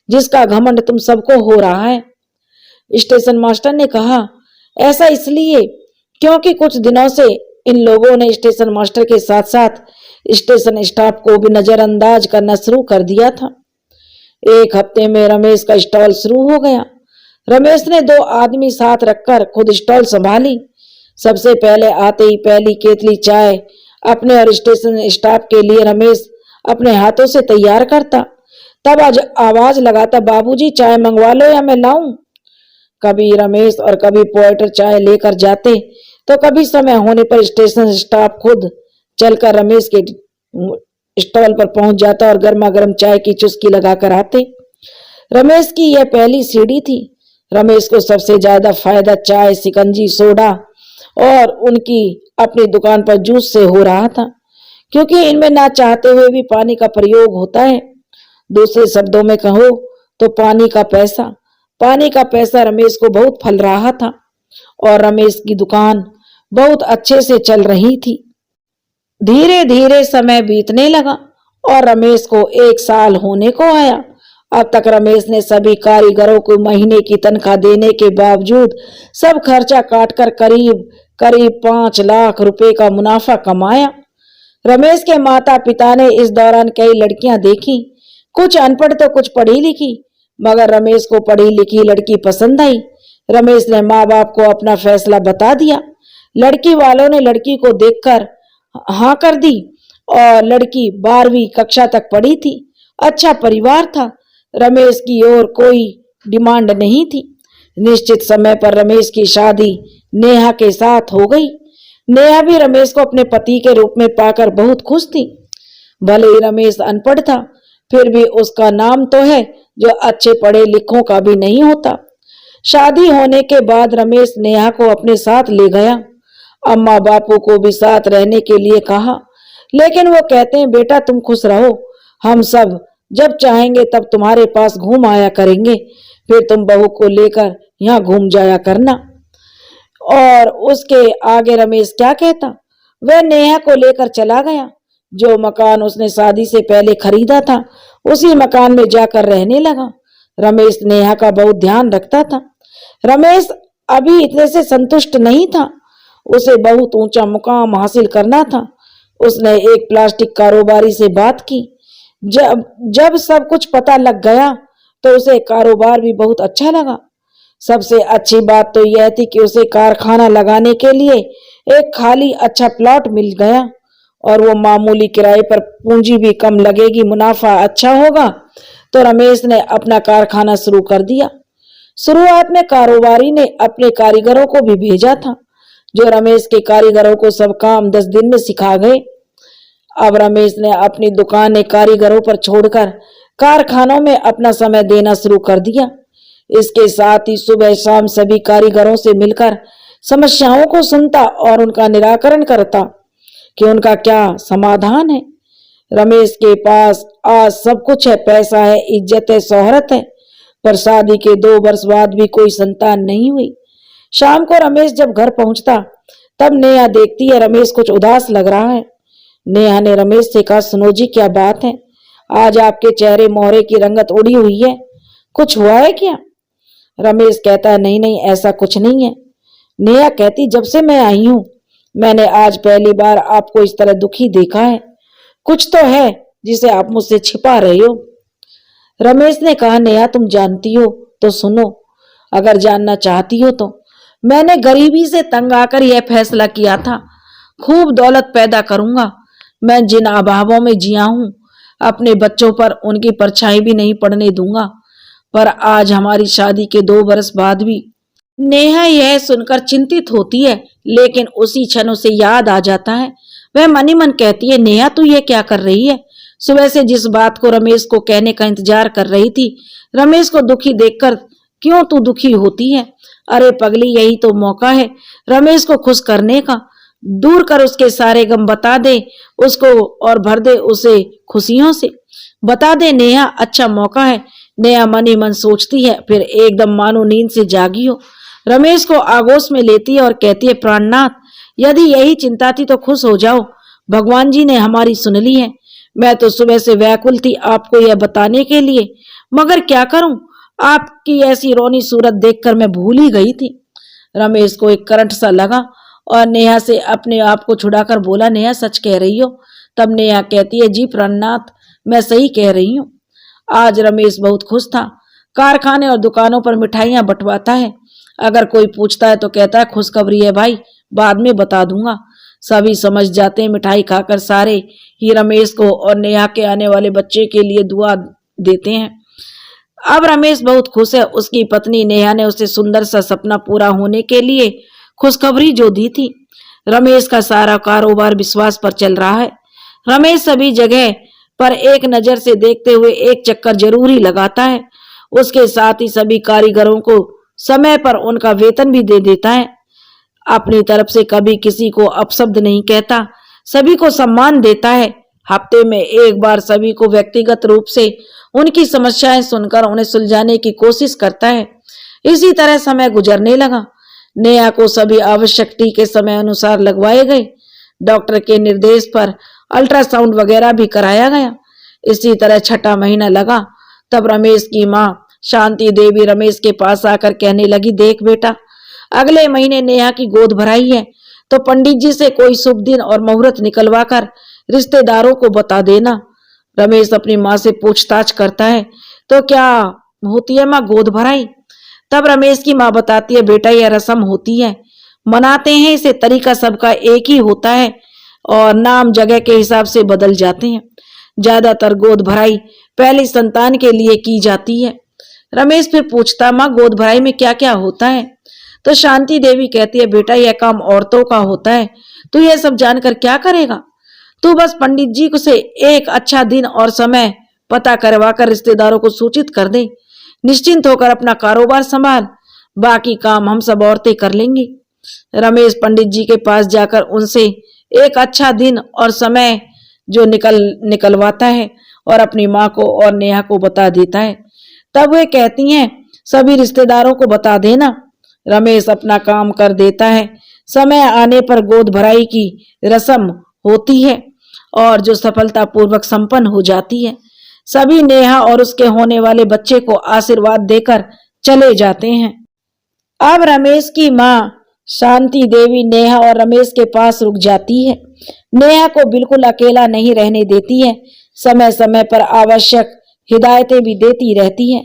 जिसका घमंड तुम सबको हो रहा है। स्टेशन मास्टर ने कहा, ऐसा इसलिए क्योंकि कुछ दिनों से इन लोगों ने स्टेशन मास्टर के साथ साथ स्टेशन स्टाफ को भी नजरअंदाज करना शुरू कर दिया था। एक हफ्ते में रमेश का स्टॉल शुरू हो गया। रमेश ने 2 आदमी साथ रखकर खुद स्टॉल संभाली। सबसे पहले आते ही पहली केतली चाय अपने और स्टेशन स्टाफ के लिए रमेश अपने हाथों से तैयार करता। तब आज आवाज लगाता, बाबूजी चाय मंगवा लो या मैं लाऊं। कभी रमेश और कभी पोएटर चाय लेकर जाते, तो कभी समय होने पर स्टेशन स्टाफ खुद चलकर रमेश के स्टॉल पर पहुंच जाता और गर्मा गर्म चाय की चुस्की लगाकर आते। रमेश की यह पहली सीढ़ी थी। रमेश को सबसे ज्यादा फायदा चाय, सिकंजी, सोडा और उनकी अपनी दुकान पर जूस से हो रहा था, क्योंकि इनमें ना चाहते हुए भी पानी का प्रयोग होता है। दूसरे शब्दों में कहो तो पानी का पैसा रमेश को बहुत फल रहा था और रमेश की दुकान बहुत अच्छे से चल रही थी। धीरे धीरे समय बीतने लगा और रमेश को 1 साल होने को आया। अब तक रमेश ने सभी कारीगरों को महीने की तनख्वाह देने के बावजूद सब खर्चा काटकर करीब करीब 5 लाख रुपए का मुनाफा कमाया। रमेश के माता पिता ने इस दौरान कई लड़कियां देखी, कुछ अनपढ़ तो कुछ पढ़ी लिखी, मगर रमेश को पढ़ी लिखी लड़की पसंद आई। रमेश ने माँ बाप को अपना फैसला बता दिया। लड़की वालों ने लड़की को देखकर हाँ कर दी और लड़की 12वीं कक्षा तक पढ़ी थी। अच्छा परिवार था। रमेश की और कोई डिमांड नहीं थी। निश्चित समय पर रमेश की शादी नेहा के साथ हो गई। नेहा भी रमेश को अपने पति के रूप में पाकर बहुत खुश थी। भले ही रमेश अनपढ़ था, फिर भी उसका नाम तो है जो अच्छे पढ़े लिखों का भी नहीं होता। शादी होने के बाद रमेश नेहा को अपने साथ ले गया। अम्मा बापू को भी साथ रहने के लिए कहा, लेकिन वो कहते हैं, बेटा तुम खुश रहो, हम सब जब चाहेंगे तब तुम्हारे पास घूम आया करेंगे, फिर तुम बहू को लेकर यहाँ घूम जाया करना। और उसके आगे रमेश क्या कहता। वह नेहा को लेकर चला गया। जो मकान उसने शादी से पहले खरीदा था, उसी मकान में जाकर रहने लगा। रमेश नेहा का बहुत ध्यान रखता था। रमेश अभी इतने से संतुष्ट नहीं था, उसे बहुत ऊंचा मुकाम हासिल करना था। उसने एक प्लास्टिक कारोबारी से बात की। जब सब कुछ पता लग गया तो उसे कारोबार भी बहुत अच्छा लगा। सबसे अच्छी बात तो यह थी कि उसे कारखाना लगाने के लिए एक खाली अच्छा प्लॉट मिल गया और वो मामूली किराए पर, पूंजी भी कम लगेगी, मुनाफा अच्छा होगा। तो रमेश ने अपना कारखाना शुरू कर दिया। शुरुआत में कारोबारी ने अपने कारीगरों को भी भेजा था, जो रमेश के कारीगरों को सब काम 10 दिन में सिखा गए। अब रमेश ने अपनी दुकानें कारीगरों पर छोड़कर कारखानों में अपना समय देना शुरू कर दिया। इसके साथ ही सुबह शाम सभी कारीगरों से मिलकर समस्याओं को सुनता और उनका निराकरण करता कि उनका क्या समाधान है। रमेश के पास आज सब कुछ है, पैसा है, इज्जत है, शोहरत है, पर शादी के 2 वर्ष बाद भी कोई संतान नहीं हुई। शाम को रमेश जब घर पहुंचता तब नेहा देखती है रमेश कुछ उदास लग रहा है। नेहा ने रमेश से कहा, सुनो जी क्या बात है, आज आपके चेहरे मोहरे की रंगत उड़ी हुई है, कुछ हुआ है क्या? रमेश कहता है, नहीं नहीं ऐसा कुछ नहीं है। नेहा कहती, जब से मैं आई हूं मैंने आज पहली बार आपको इस तरह दुखी देखा है, कुछ तो है जिसे आप मुझसे छिपा रहे हो। रमेश ने कहा, नेहा तुम जानती हो तो सुनो, अगर जानना चाहती हो तो मैंने गरीबी से तंग आकर यह फैसला किया था, खूब दौलत पैदा करूंगा। मैं जिन अभावों में जिया हूं, अपने बच्चों पर उनकी परछाई भी नहीं पड़ने दूंगा। पर आज हमारी शादी के 2 वर्ष बाद भी। नेहा यह सुनकर चिंतित होती है, लेकिन उसी क्षण उसे याद आ जाता है। वह मन ही मन कहती है, नेहा तू ये क्या कर रही है? सुबह से जिस बात को रमेश को कहने का इंतजार कर रही थी, रमेश को दुखी देखकर क्यों तू दुखी होती है? अरे पगली, यही तो मौका है रमेश को खुश करने का। दूर कर उसके सारे गम, बता दे उसको और भर दे उसे खुशियों से। बता दे नेहा, अच्छा मौका है नेहा मन ही मन सोचती है, फिर एकदम मानो नींद से जागी हो रमेश को आगोश में लेती है और कहती है, प्राणनाथ, यदि यही चिंता थी तो खुश हो जाओ, भगवान जी ने हमारी सुन ली है। मैं तो सुबह से व्याकुल थी आपको यह बताने के लिए, मगर क्या करूं, आपकी ऐसी रोनी सूरत देखकर मैं भूल ही गई थी। रमेश को एक करंट सा लगा और नेहा से अपने आप को छुड़ाकर बोला, नेहा सच कह रही हो? तब नेहा कहती है, जी प्राणनाथ, मैं सही कह रही हूँ। आज रमेश बहुत खुश था। कारखाने और दुकानों पर मिठाइयां बंटवाता है। अगर कोई पूछता है तो कहता है, खुशखबरी है भाई, बाद में बता दूंगा। सभी समझ जाते हैं। मिठाई खाकर सारे ही रमेश को और नेहा के आने वाले बच्चे के लिए दुआ देते हैं। अब रमेश बहुत खुश है। उसकी पत्नी नेहा ने उसे सुंदर सा सपना पूरा होने के लिए खुशखबरी जो दी थी। रमेश का सारा कारोबार विश्वास पर चल रहा है। रमेश सभी जगह पर एक नजर से देखते हुए एक चक्कर जरूर ही लगाता है। उसके साथ ही सभी कारीगरों को समय पर उनका वेतन भी दे देता है। अपनी तरफ से कभी किसी को अपशब्द नहीं कहता, सभी को सम्मान देता है। हफ्ते में एक बार सभी को व्यक्तिगत रूप से उनकी समस्याएं सुनकर उन्हें सुलझाने की कोशिश करता है। इसी तरह समय गुजरने लगा। नेहा को सभी आवश्यक टीके समय अनुसार लगवाए गए। डॉक्टर के निर्देश पर अल्ट्रासाउंड वगैरह भी कराया गया। इसी तरह 6ठा महीना लगा। तब रमेश की माँ शांति देवी रमेश के पास आकर कहने लगी, देख बेटा, अगले महीने नेहा की गोद भराई है, तो पंडित जी से कोई शुभ दिन और मुहूर्त निकलवा कर रिश्तेदारों को बता देना। रमेश अपनी माँ से पूछताछ करता है, तो क्या होती है माँ गोद भराई? तब रमेश की माँ बताती है, बेटा यह रस्म होती है, मनाते हैं इसे, तरीका सबका एक ही होता है और नाम जगह के हिसाब से बदल जाते हैं। ज्यादातर गोद भराई पहली संतान के लिए की जाती है। रमेश फिर पूछता, माँ गोद भराई में क्या क्या होता है? तो शांति देवी कहती है, बेटा यह काम औरतों का होता है, तू यह सब जानकर क्या करेगा? तू बस पंडित जी को से एक अच्छा दिन और समय पता करवाकर रिश्तेदारों को सूचित कर दे। निश्चिंत होकर अपना कारोबार संभाल, बाकी काम हम सब औरतें कर लेंगी। रमेश पंडित जी के पास जाकर उनसे एक अच्छा दिन और समय जो निकलवाता है और अपनी माँ को और नेहा को बता देता है। तब वे कहती हैं, सभी रिश्तेदारों को बता देना। रमेश अपना काम कर देता है। समय आने पर गोद भराई की रस्म होती है और जो सफलतापूर्वक संपन्न हो जाती है। सभी नेहा और उसके होने वाले बच्चे को आशीर्वाद देकर चले जाते हैं। अब रमेश की माँ शांति देवी नेहा और रमेश के पास रुक जाती है। नेहा को बिल्कुल अकेला नहीं रहने देती है। समय समय पर आवश्यक हिदायतें भी देती रहती है।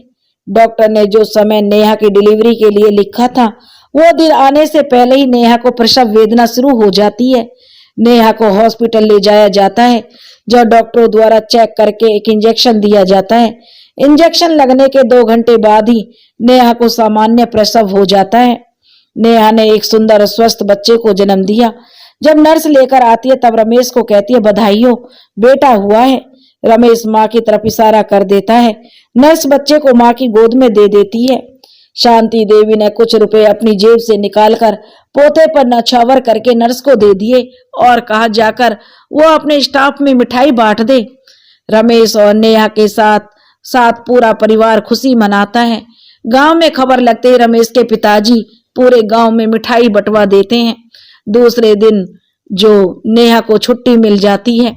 डॉक्टर ने जो समय नेहा की डिलीवरी के लिए लिखा था, वो दिन आने से पहले ही नेहा को प्रसव वेदना शुरू हो जाती है। नेहा को हॉस्पिटल ले जाया जाता है, जो डॉक्टरों द्वारा चेक करके एक इंजेक्शन दिया जाता है। इंजेक्शन लगने के 2 घंटे बाद ही नेहा को सामान्य प्रसव हो जाता है। नेहा ने एक सुंदर स्वस्थ बच्चे को जन्म दिया। जब नर्स लेकर आती है तब रमेश को कहती है, बधाई हो बेटा हुआ है। रमेश माँ की तरफ इशारा कर देता है। नर्स बच्चे को माँ की गोद में दे देती है। शांति देवी ने कुछ रुपए अपनी जेब से निकालकर पोते पर नछावर करके नर्स को दे दिए और कहा, जाकर वो अपने स्टाफ में मिठाई बांट दे। रमेश और नेहा के साथ साथ पूरा परिवार खुशी मनाता है। गांव में खबर लगते ही रमेश के पिताजी पूरे गांव में मिठाई बंटवा देते हैं। दूसरे दिन जो नेहा को छुट्टी मिल जाती है,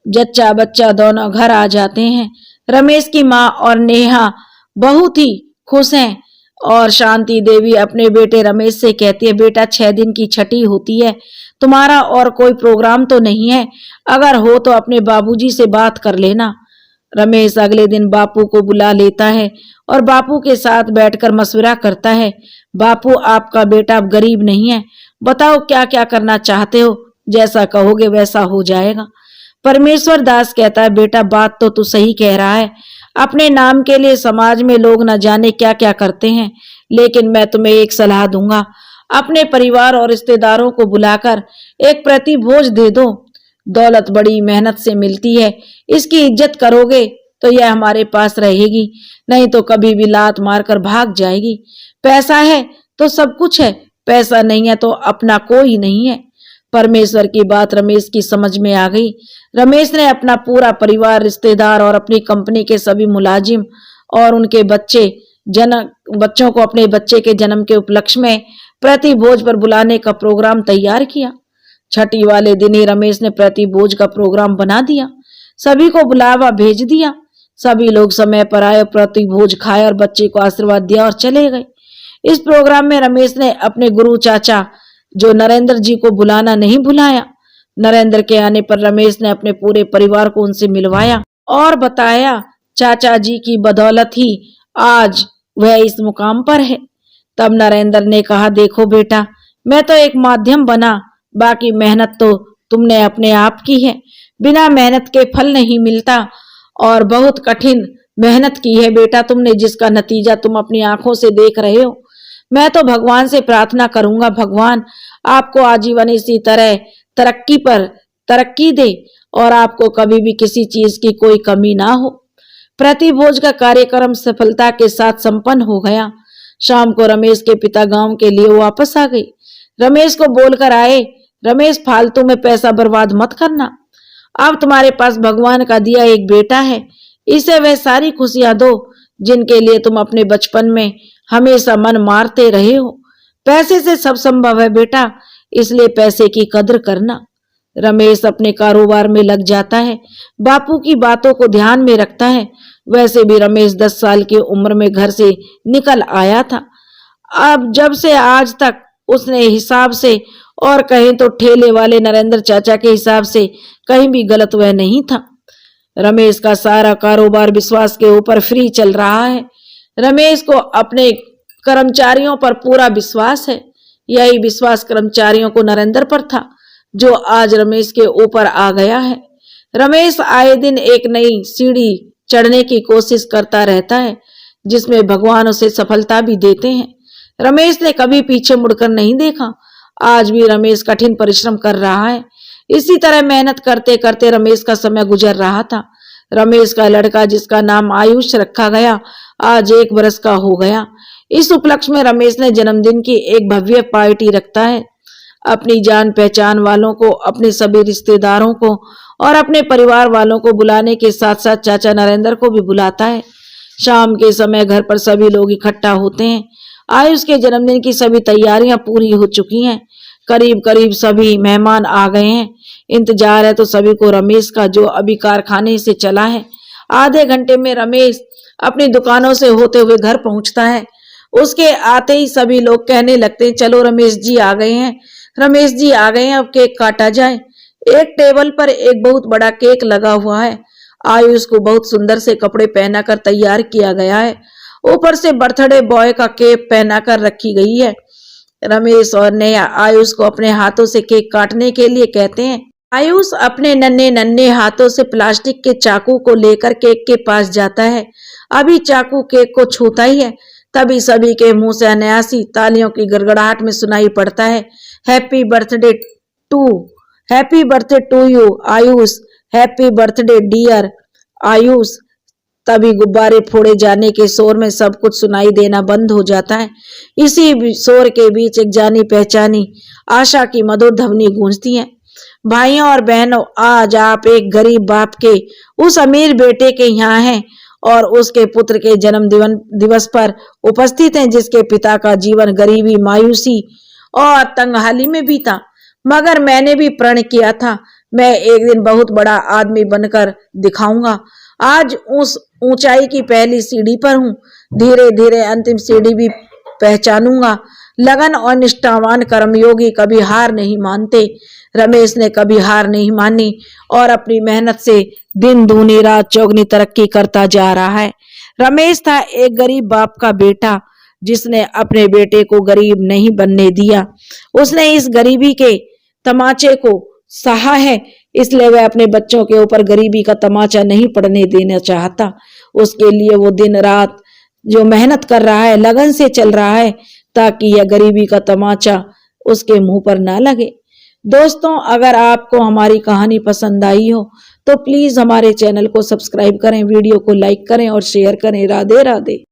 जच्चा बच्चा दोनों घर आ जाते हैं। रमेश की माँ और नेहा बहुत ही खुश हैं और शांति देवी अपने बेटे रमेश से कहती है, बेटा 6 दिन की छुट्टी होती है, तुम्हारा और कोई प्रोग्राम तो नहीं है? अगर हो तो अपने बाबूजी से बात कर लेना। रमेश अगले दिन बापू को बुला लेता है और बापू के साथ बैठकर मशवरा करता है। बापू, आपका बेटा अब गरीब नहीं है, बताओ क्या क्या करना चाहते हो? जैसा कहोगे वैसा हो जाएगा। परमेश्वर दास कहता है, बेटा बात तो तू सही कह रहा है, अपने नाम के लिए समाज में लोग न जाने क्या क्या करते हैं, लेकिन मैं तुम्हें एक सलाह दूंगा, अपने परिवार और रिश्तेदारों को बुलाकर एक प्रतिभोज दे दो। दौलत बड़ी मेहनत से मिलती है, इसकी इज्जत करोगे तो यह हमारे पास रहेगी, नहीं तो कभी भी लात मारकर भाग जाएगी। पैसा है तो सब कुछ है, पैसा नहीं है तो अपना कोई नहीं है। परमेश्वर की बात रमेश की समझ में आ गई। रमेश ने अपना पूरा परिवार, रिश्तेदार और अपनी कंपनी के सभी मुलाजिम और उनके बच्चों को अपने बच्चे के जन्म के उपलक्ष्य में प्रति भोज पर बुलाने का प्रोग्राम तैयार किया। छठी वाले दिन ही रमेश ने प्रति भोज का प्रोग्राम बना दिया, सभी को बुलावा भेज दिया। सभी लोग समय पर आए, प्रति भोज खाए और बच्चे को आशीर्वाद दिया और चले गए। इस प्रोग्राम में रमेश ने अपने गुरु चाचा जो नरेंद्र जी को बुलाना नहीं भुलाया। नरेंद्र के आने पर रमेश ने अपने पूरे परिवार को उनसे मिलवाया और बताया चाचा जी की बदौलत ही आज वह इस मुकाम पर है। तब नरेंद्र ने कहा, देखो बेटा, मैं तो एक माध्यम बना, बाकी मेहनत तो तुमने अपने आप की है। बिना मेहनत के फल नहीं मिलता और बहुत कठिन मेहनत की है बेटा तुमने, जिसका नतीजा तुम अपनी आंखों से देख रहे हो। मैं तो भगवान से प्रार्थना करूंगा, भगवान आपको आजीवन इसी तरह तरक्की पर तरक्की दे और आपको कभी भी किसी चीज की कोई कमी ना हो। प्रतिभोज का कार्यक्रम सफलता के साथ संपन्न हो गया। शाम को रमेश के पिता गांव के लिए वापस आ गई। रमेश को बोलकर आए, रमेश फालतू में पैसा बर्बाद मत करना, अब तुम्हारे पास भगवान का दिया एक बेटा है, इसे वह सारी खुशियां दो जिनके लिए तुम अपने बचपन में हमेशा मन मारते रहे हो। पैसे से सब संभव है बेटा, इसलिए पैसे की कदर करना। रमेश अपने कारोबार में लग जाता है, बापू की बातों को ध्यान में रखता है। वैसे भी रमेश 10 साल की उम्र में घर से निकल आया था। अब जब से आज तक उसने हिसाब से और कहें तो ठेले वाले नरेंद्र चाचा के हिसाब से कहीं भी गलत वह नहीं था। रमेश का सारा कारोबार विश्वास के ऊपर फ्री चल रहा है। रमेश को अपने कर्मचारियों पर पूरा विश्वास है। यही विश्वास कर्मचारियों को नरेंद्र पर था, जो आज रमेश के ऊपर आ गया है। रमेश आए दिन एक नई सीढ़ी चढ़ने की कोशिश करता रहता है, जिसमें भगवान उसे सफलता भी देते हैं। रमेश ने कभी पीछे मुड़कर नहीं देखा। आज भी रमेश कठिन परिश्रम कर रहा है। इसी तरह मेहनत करते करते रमेश का समय गुजर रहा था। रमेश का लड़का, जिसका नाम आयुष रखा गया, आज 1 वर्ष का हो गया। इस उपलक्ष्य में रमेश ने जन्मदिन की एक भव्य पार्टी रखता है। अपनी जान पहचान वालों को, अपने सभी रिश्तेदारों को और अपने परिवार वालों को बुलाने के साथ साथ चाचा नरेंद्र को भी बुलाता है। शाम के समय घर पर सभी लोग इकट्ठा होते हैं। आयुष के जन्मदिन की सभी तैयारियां पूरी हो चुकी हैं। करीब करीब सभी मेहमान आ गए हैं। इंतजार है तो सभी को रमेश का, जो अभी कारखाने से चला है। आधे घंटे में रमेश अपनी दुकानों से होते हुए घर पहुंचता है। उसके आते ही सभी लोग कहने लगते हैं, चलो रमेश जी आ गए हैं, रमेश जी आ गए हैं, अब केक काटा जाए। एक टेबल पर एक बहुत बड़ा केक लगा हुआ है। आयुष को बहुत सुंदर से कपड़े पहनाकर तैयार किया गया है। ऊपर से बर्थडे बॉय का केक पहनाकर रखी गई है। रमेश और नेहा आयुष को अपने हाथों से केक काटने के लिए कहते हैं। आयुष अपने नन्हे नन्हे हाथों से प्लास्टिक के चाकू को लेकर केक के पास जाता है। अभी चाकू केक को छूता ही है, तभी सभी के मुंह से अनायासी तालियों की गड़गड़ाहट में सुनाई पड़ता है, happy birthday to you Ayush, happy birthday dear Ayush. तभी गुब्बारे फोड़े जाने के शोर में सब कुछ सुनाई देना बंद हो जाता है। इसी शोर के बीच एक जानी पहचानी आशा की मधुर ध्वनि गूंजती है, भाइयों और बहनों, आज आप एक गरीब बाप के उस अमीर बेटे के यहाँ हैं और उसके पुत्र के जन्म दिवस पर उपस्थित हैं, जिसके पिता का जीवन गरीबी, मायूसी और तंगहाली में बीता। मगर मैंने भी प्रण किया था, मैं एक दिन बहुत बड़ा आदमी बनकर दिखाऊंगा। आज उस ऊंचाई की पहली सीढ़ी पर हूँ, धीरे धीरे अंतिम सीढ़ी भी पहचानूंगा। लगन और निष्ठावान कर्मयोगी कभी हार नहीं मानते। रमेश ने कभी हार नहीं मानी और अपनी मेहनत से दिन दूनी रात चौगनी तरक्की करता जा रहा है। रमेश था एक गरीब बाप का बेटा, जिसने अपने बेटे को गरीब नहीं बनने दिया। उसने इस गरीबी के तमाचे को सहा है, इसलिए वह अपने बच्चों के ऊपर गरीबी का तमाचा नहीं पड़ने देना चाहता। उसके लिए वो दिन रात जो मेहनत कर रहा है, लगन से चल रहा है, ताकि यह गरीबी का तमाचा उसके मुंह पर ना लगे। दोस्तों, अगर आपको हमारी कहानी पसंद आई हो तो प्लीज हमारे चैनल को सब्सक्राइब करें, वीडियो को लाइक करें और शेयर करें। राधे राधे।